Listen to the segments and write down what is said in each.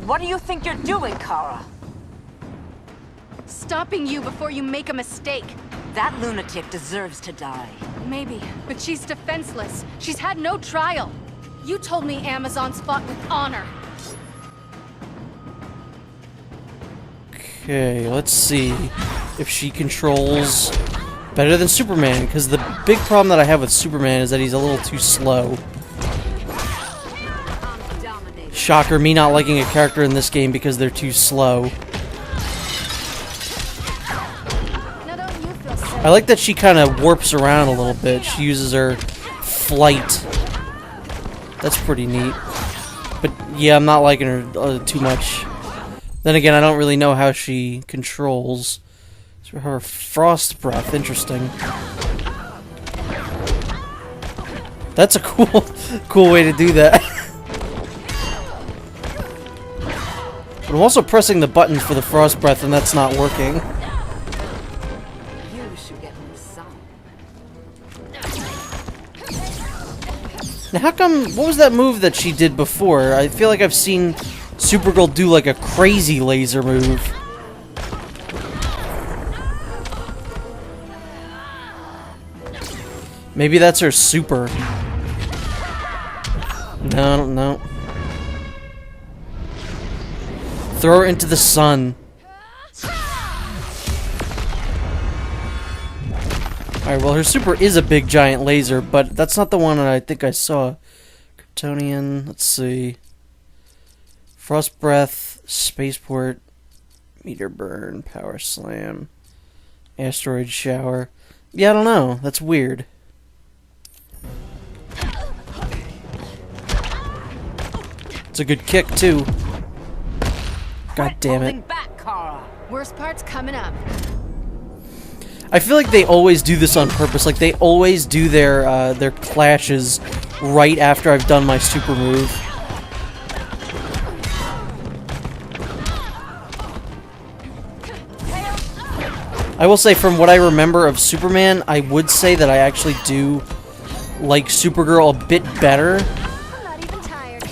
What do you think you're doing, Kara? Stopping you before you make a mistake. That lunatic deserves to die. Maybe, but she's defenseless. She's had no trial. You told me Amazons fought with honor. Okay, let's see if she controls better than Superman, because the big problem that I have with Superman is that he's a little too slow. Shocker, me not liking a character in this game because they're too slow. I like that she kind of warps around a little bit. She uses her flight. That's pretty neat. But yeah, I'm not liking her too much. Then again, I don't really know how she controls her frost breath. Interesting. That's a cool way to do that. But I'm also pressing the button for the frost breath, and that's not working. You should get me some. Now, how come? What was that move that she did before? I feel like I've seen Supergirl do like a crazy laser move. Maybe that's her super. No, I don't know. Throw her into the sun. Alright, well, her super is a big giant laser, but that's not the one that I think I saw. Kryptonian, let's see. Frost Breath, Spaceport, Meteor Burn, Power Slam, Asteroid Shower. Yeah, I don't know. That's weird. It's a good kick, too. God damn it. Back, Kara. Worst part's coming up. I feel like they always do this on purpose. Like, they always do their clashes right after I've done my super move. I will say, from what I remember of Superman, I would say that I actually do like Supergirl a bit better. I'm not even tired.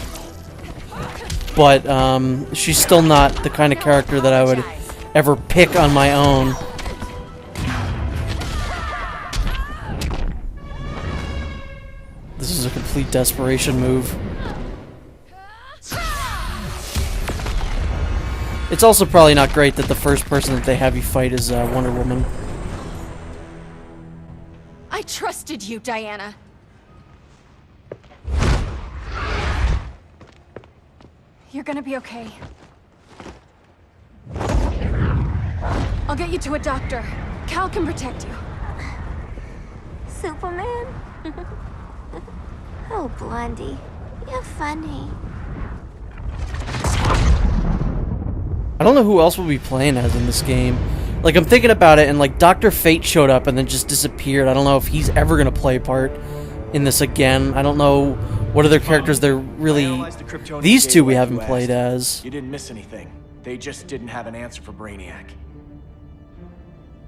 But, she's still not the kind of character that I would ever pick on my own. This is a complete desperation move. It's also probably not great that the first person that they have you fight is Wonder Woman. I trusted you, Diana. You're gonna be okay. I'll get you to a doctor. Cal can protect you. Superman? Oh, Blondie, you're funny. I don't know who else we'll be playing as in this game. Like, I'm thinking about it, and like Dr. Fate showed up and then just disappeared. I don't know if he's ever gonna play a part in this again. I don't know what other characters they're really... These two we haven't played as. You didn't miss anything. They just didn't have an answer for Brainiac.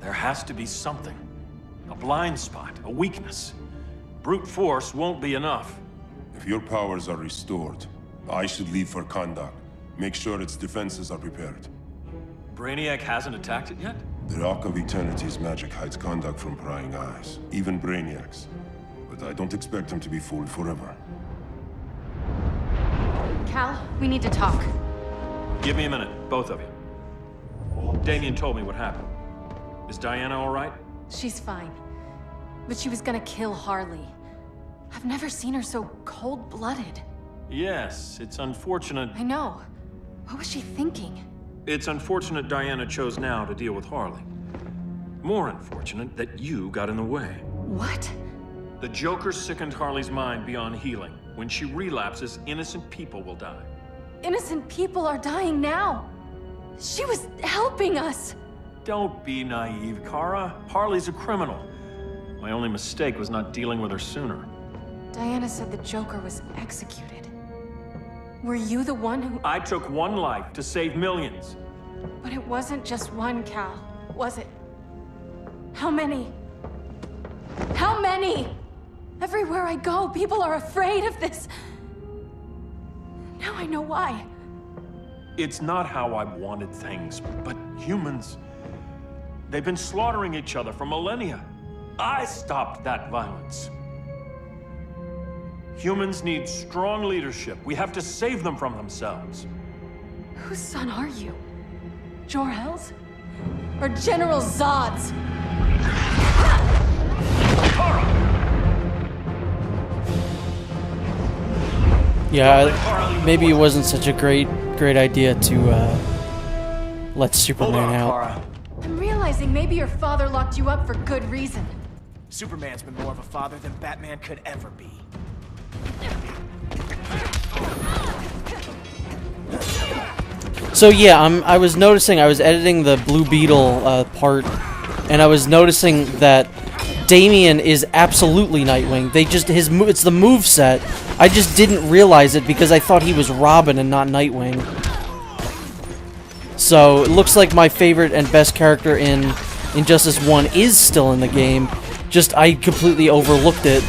There has to be something. A blind spot, a weakness. Brute force won't be enough. If your powers are restored, I should leave for Kahndaq. Make sure its defenses are prepared. Brainiac hasn't attacked it yet? The Rock of Eternity's magic hides Kahndaq from prying eyes, even Brainiac's. But I don't expect him to be fooled forever. Cal, we need to talk. Give me a minute, both of you. Damien told me what happened. Is Diana all right? She's fine. But she was gonna kill Harley. I've never seen her so cold-blooded. Yes, it's unfortunate. I know. What was she thinking? It's unfortunate Diana chose now to deal with Harley. More unfortunate that you got in the way. What? The Joker sickened Harley's mind beyond healing. When she relapses, innocent people will die. Innocent people are dying now. She was helping us. Don't be naive, Kara. Harley's a criminal. My only mistake was not dealing with her sooner. Diana said the Joker was executed. Were you the one who... I took one life to save millions. But it wasn't just one, Cal, was it? How many? How many? Everywhere I go, people are afraid of this. Now I know why. It's not how I wanted things, but humans, they've been slaughtering each other for millennia. I stopped that violence. Humans need strong leadership. We have to save them from themselves. Whose son are you? Jor-El's? Or General Zod's? Yeah, maybe it wasn't such a great idea to let Superman out. Kara. I'm realizing maybe your father locked you up for good reason. Superman's been more of a father than Batman could ever be. So yeah, I was noticing, I was editing the Blue Beetle part, and I was noticing that Damian is absolutely Nightwing. It's the move set. I just didn't realize it because I thought he was Robin and not Nightwing. So it looks like my favorite and best character in Injustice 1 is still in the game. Just I completely overlooked it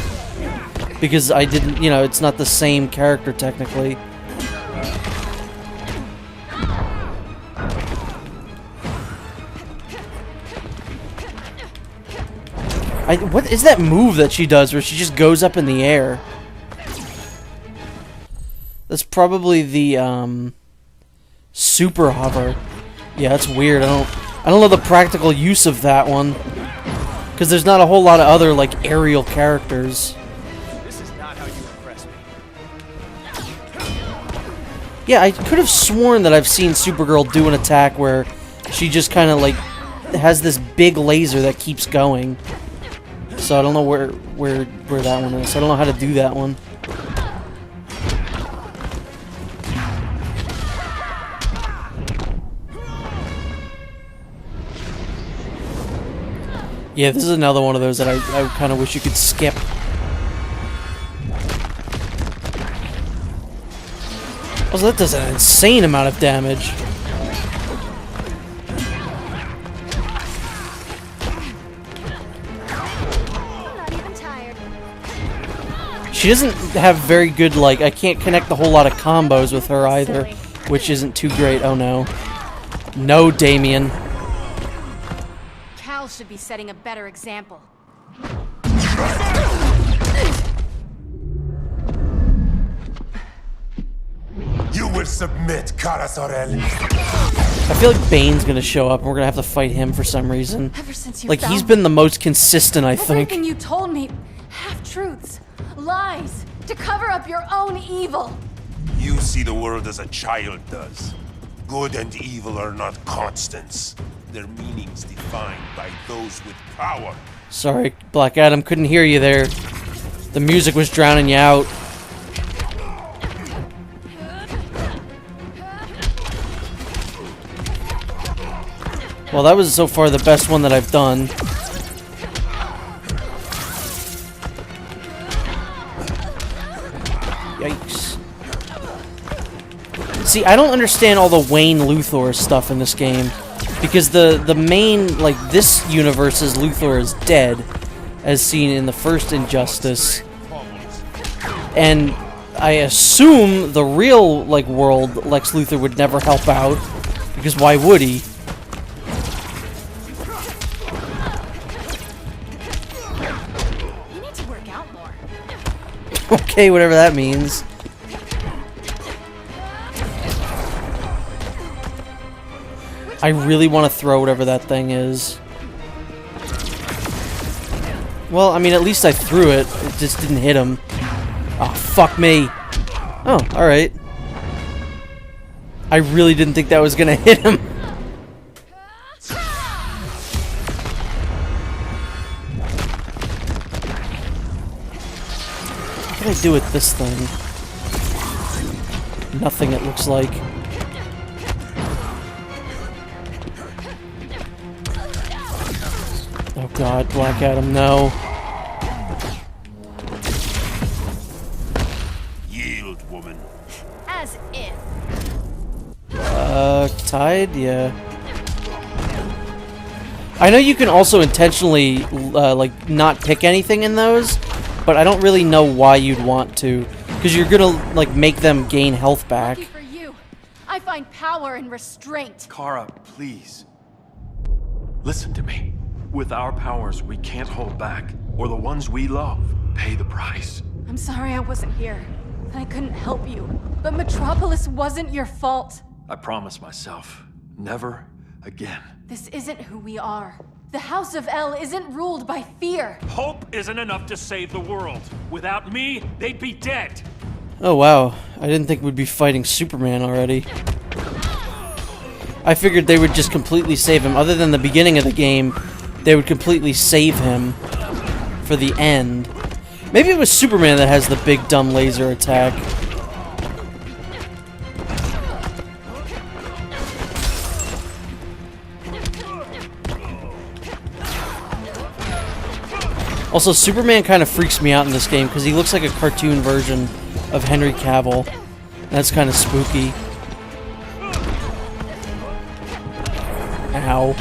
because I didn't, it's not the same character technically. What is that move that she does where she just goes up in the air? That's probably the super hover. Yeah, that's weird. I don't know the practical use of that one because there's not a whole lot of other like aerial characters. This is not how you impress me. Yeah, I could have sworn that I've seen Supergirl do an attack where she just kind of like has this big laser that keeps going. So I don't know where that one is. I don't know how to do that one. Yeah, this is another one of those that I kind of wish you could skip. Also, that does an insane amount of damage. She doesn't have very good, like, I can't connect a whole lot of combos with her either, which isn't too great. Oh no. No, Damian. Cal should be setting a better example. You will submit, Kara Zor-El. I feel like Bane's gonna show up and we're gonna have to fight him for some reason. Ever since you Like, found he's been the most consistent, I think. everything you told me, half-truths, lies, to cover up your own evil. You see the world as a child does. Good and evil are not constants. Their meanings defined by those with power. Sorry, Black Adam, couldn't hear you there. The music was drowning you out. Well, that was so far the best one that I've done. Yikes. See, I don't understand all the Wayne Luthor stuff in this game. Because the main, like, this universe's Luthor is dead, as seen in the first Injustice. And I assume the real, like, world, Lex Luthor would never help out. Because why would he? You need to work out more. Okay, whatever that means. I really want to throw whatever that thing is. Well, I mean, at least I threw it. It just didn't hit him. Oh, fuck me. Oh, alright. I really didn't think that was gonna hit him. What can I do with this thing? Nothing, it looks like. Oh god, Black Adam, no. Yield, woman. As if. Tied? Yeah. I know you can also intentionally, like, not pick anything in those, but I don't really know why you'd want to. Because you're gonna, like, make them gain health back. Lucky for you, I find power in restraint. Kara, please. Listen to me. With our powers, we can't hold back, or the ones we love pay the price. I'm sorry I wasn't here, and I couldn't help you. But Metropolis wasn't your fault. I promise myself, never again. This isn't who we are. The House of L isn't ruled by fear. Hope isn't enough to save the world. Without me, they'd be dead. Oh wow, I didn't think we'd be fighting Superman already. I figured they would just completely save him. Other than the beginning of the game, they would completely save him for the end. Maybe it was Superman that has the big dumb laser attack. Also, Superman kind of freaks me out in this game because he looks like a cartoon version of Henry Cavill. That's kind of spooky. Ow.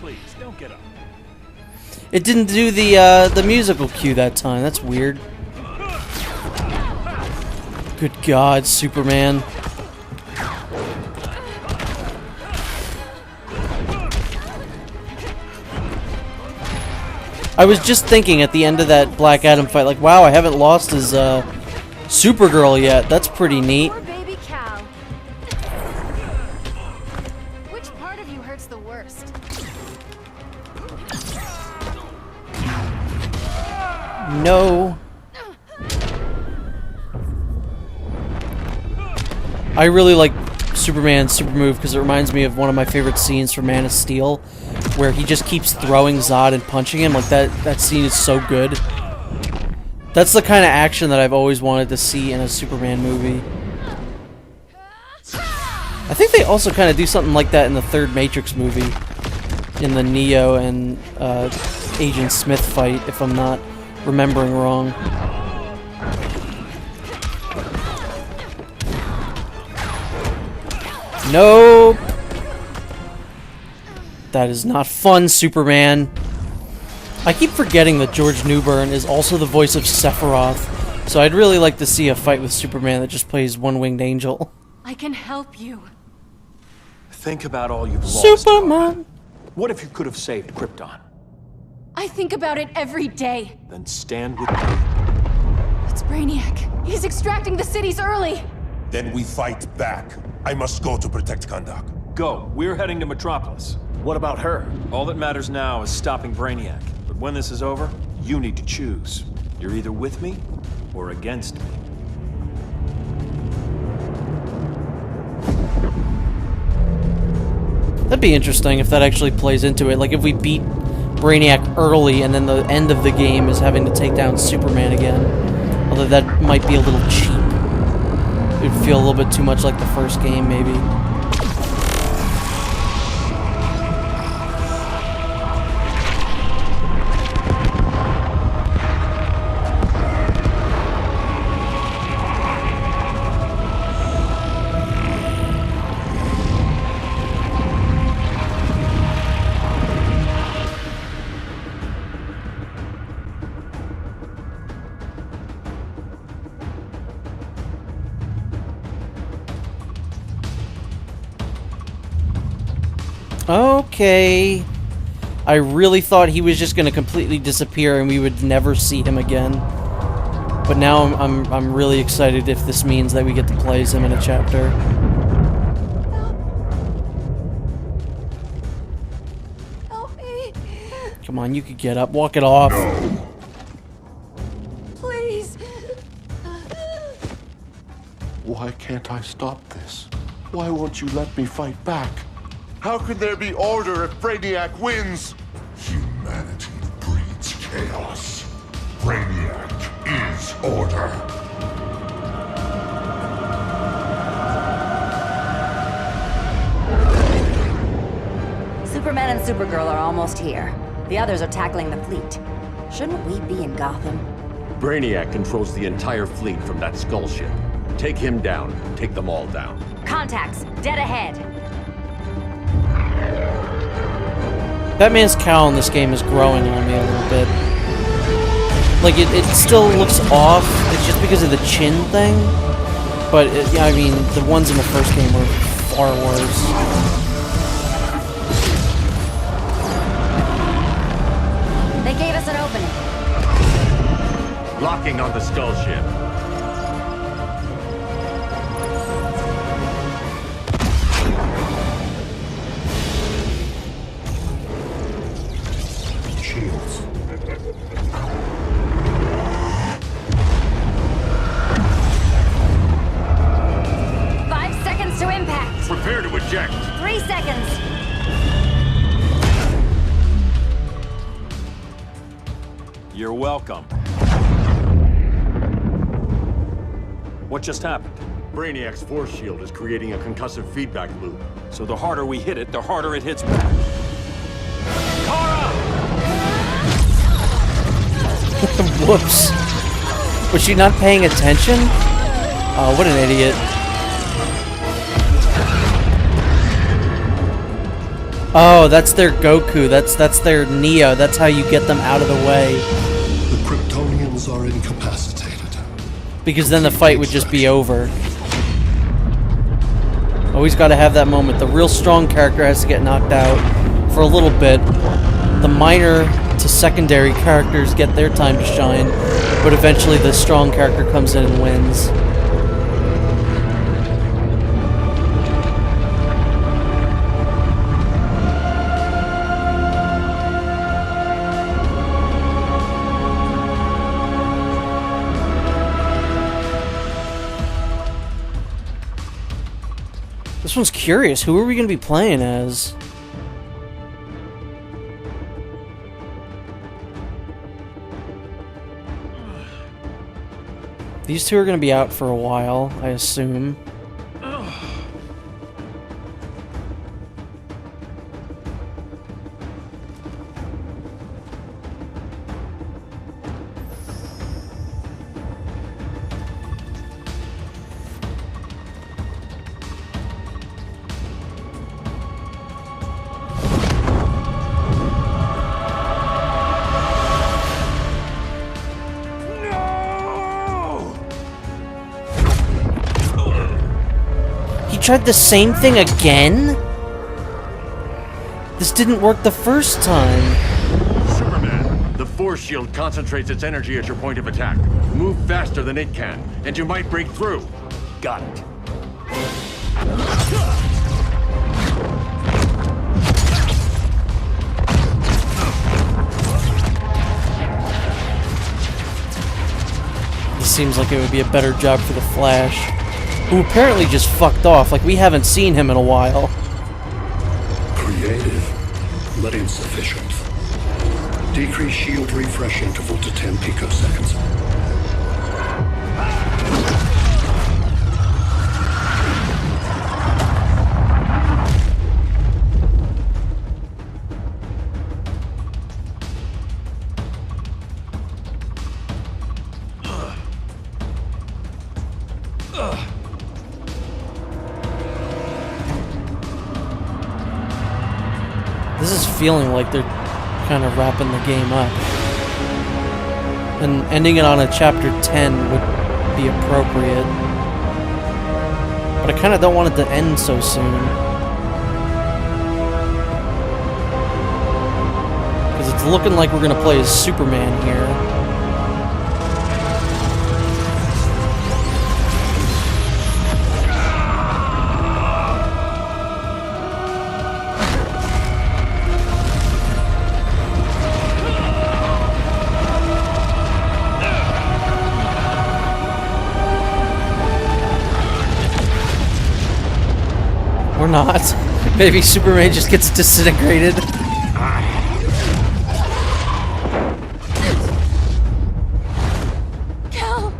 Please, don't get up. It didn't do the musical cue that time. That's weird. Good God, Superman. I was just thinking at the end of that Black Adam fight, like, wow, I haven't lost his Supergirl yet. That's pretty neat. Poor baby cow. Which part of you hurts the worst? No. I really like Superman's super move because it reminds me of one of my favorite scenes from Man of Steel, where he just keeps throwing Zod and punching him. Like that scene is so good. That's the kind of action that I've always wanted to see in a Superman movie. I think they also kind of do something like that in the third Matrix movie, in the Neo and Agent Smith fight, if I'm not remembering wrong. Nope. That is not fun, Superman. I keep forgetting that George Newbern is also the voice of Sephiroth, so I'd really like to see a fight with Superman that just plays One-Winged Angel. I can help you. Think about all you've lost. Superman! What if you could have saved Krypton? I think about it every day. Then stand with me. It's Brainiac. He's extracting the cities early. Then we fight back. I must go to protect Kandak. Go. We're heading to Metropolis. What about her? All that matters now is stopping Brainiac. But when this is over, you need to choose. You're either with me or against me. That'd be interesting if that actually plays into it. Like if we beat Brainiac early and then the end of the game is having to take down Superman again. Although that might be a little cheap. It would feel a little bit too much like the first game, maybe. Okay. I really thought he was just going to completely disappear and we would never see him again. But now I'm really excited if this means that we get to play as him in a chapter. Help me. Come on, you could get up. Walk it off. Please. Why can't I stop this? Why won't you let me fight back? How can there be order if Brainiac wins? Humanity breeds chaos. Brainiac is order. Superman and Supergirl are almost here. The others are tackling the fleet. Shouldn't we be in Gotham? Brainiac controls the entire fleet from that skull ship. Take him down. Take them all down. Contacts, dead ahead. Batman's cowl in this game is growing on me a little bit. Like, it still looks off. It's just because of the chin thing. But, yeah, I mean, the ones in the first game were far worse. They gave us an opening. Locking on the skull ship. Shields. 5 seconds to impact. Prepare to eject. 3 seconds. You're welcome. What just happened? Brainiac's force shield is creating a concussive feedback loop. So the harder we hit it, the harder it hits back. Kara! Whoops. Was she not paying attention? Oh, what an idiot. Oh, that's their Goku. That's their Neo. That's how you get them out of the way. The Kryptonians are incapacitated. Because then the fight would just be over. Always got to have that moment. The real strong character has to get knocked out for a little bit. The minor to secondary characters get their time to shine, but eventually the strong character comes in and wins. This one's curious. Who are we going to be playing as? These two are going to be out for a while, I assume. Tried the same thing again? This didn't work the first time. Superman, the force shield concentrates its energy at your point of attack. Move faster than it can, and you might break through. Got it. This seems like it would be a better job for the Flash, who apparently just fucked off, like we haven't seen him in a while. Creative, but insufficient. Decrease shield refresh interval to 10 picoseconds. This is feeling like they're kind of wrapping the game up. And ending it on a chapter 10 would be appropriate. But I kind of don't want it to end so soon. Because it's looking like we're going to play as Superman here. Or not. Maybe Superman just gets disintegrated. Cal!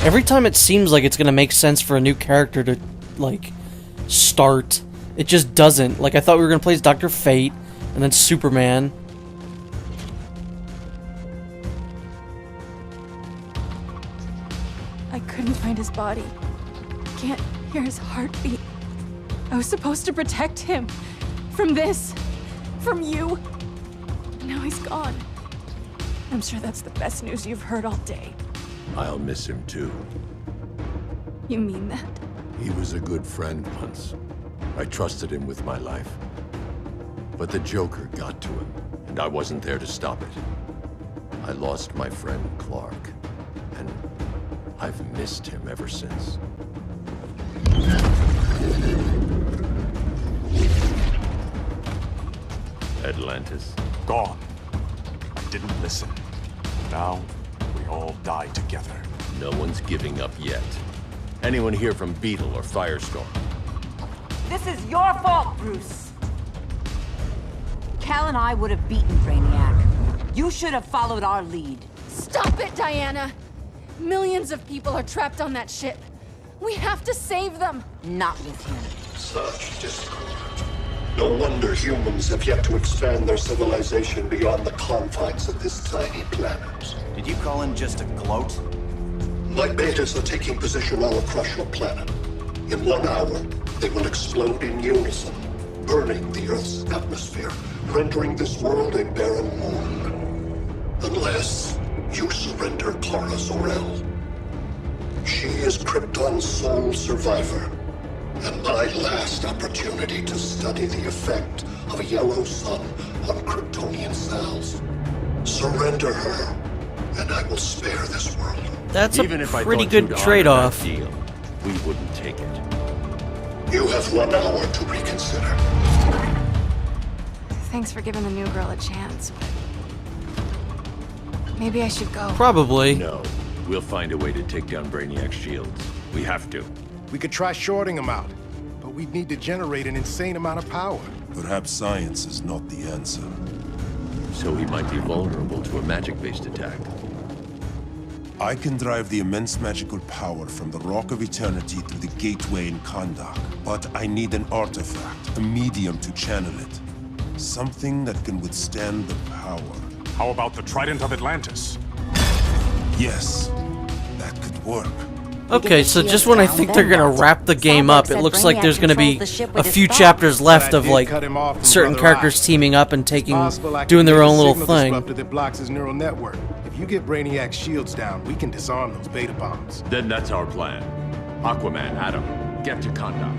Every time it seems like it's gonna make sense for a new character to, like, start, it just doesn't. Like, I thought we were gonna play as Dr. Fate, and then Superman. I couldn't find his body. Can't hear his heartbeat. I was supposed to protect him. From this. From you. Now he's gone. I'm sure that's the best news you've heard all day. I'll miss him too. You mean that? He was a good friend once. I trusted him with my life. But the Joker got to him, and I wasn't there to stop it. I lost my friend Clark, and I've missed him ever since. Atlantis. Gone. I didn't listen. Now, we all die together. No one's giving up yet. Anyone here from Beetle or Firestorm? This is your fault, Bruce. Cal and I would have beaten Brainiac. You should have followed our lead. Stop it, Diana! Millions of people are trapped on that ship. We have to save them! Not with him. Such discord. No wonder humans have yet to expand their civilization beyond the confines of this tiny planet. Did you call him just a gloat? My betas are taking position all across your planet. In 1 hour, they will explode in unison, burning the Earth's atmosphere, rendering this world a barren moon. Unless you surrender Kara Zor-El. She is Krypton's sole survivor, and my last opportunity to study the effect of a yellow sun on Kryptonian cells. Surrender her, and I will spare this world. That's Even a if I pretty thought you'd good honor trade-off. that deal, we wouldn't take it. You have 1 hour to reconsider. Thanks for giving the new girl a chance, but maybe I should go. Probably. No, we'll find a way to take down Brainiac's shields. We have to. We could try shorting him out, but we'd need to generate an insane amount of power. Perhaps science is not the answer. So he might be vulnerable to a magic-based attack. I can drive the immense magical power from the Rock of Eternity through the gateway in Kahndaq, but I need an artifact, a medium to channel it. Something that can withstand the power. How about the Trident of Atlantis? Yes, that could work. Okay, so just when I think they're gonna wrap the game up, it looks like there's gonna be a few chapters left of like certain characters teaming up and doing their own little thing. That blocks his neural network. If you get Brainiac's shields down, we can disarm those beta bombs. Then that's our plan. Aquaman, Adam, get to Kahndaq.